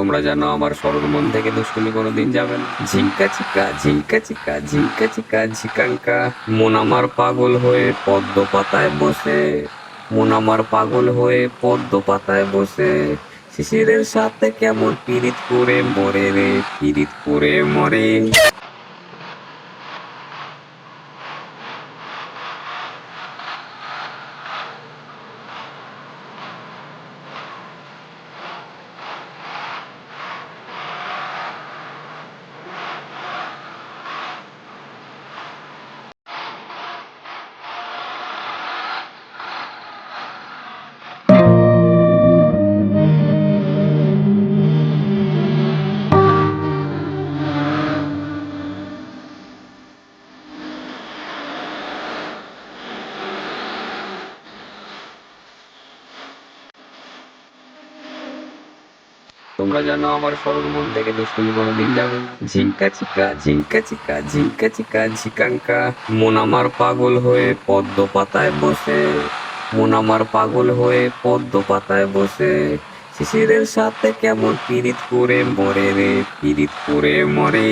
তোমরা জানো আমার সরল মন থেকে দুষ্টুমি কোনোদিন যাবে না। ঝিঙ্কা চিকা ঝিঙ্কা চিকা ঝিঙ্কা চিকা ঝিকাঙ্কা, মন আমার পাগল হয়ে পদ্ম পাতায় বসে, মন আমার পাগল হয়ে পদ্ম পাতায় বসে, শিশিরের সাথে কেমন পীড়িত করে মরে রে, পীড়িত করে মরে। তোমরা জানো আমার সরল মন থেকে দুষ্টুমি কোনোদিন যাবে না। ঝিঙ্কা চিকা ঝিঙ্কা চিকা ঝিঙ্কা চিকা ঝিকাঙ্কা, মন আমার পাগল হয়ে পদ্ম পাতায় বসে, মন আমার পাগল হয়ে পদ্ম পাতায় বসে, শিশিরের সাথে কেমন পীড়িত করে মরে রে, পীড়িত করে মরে।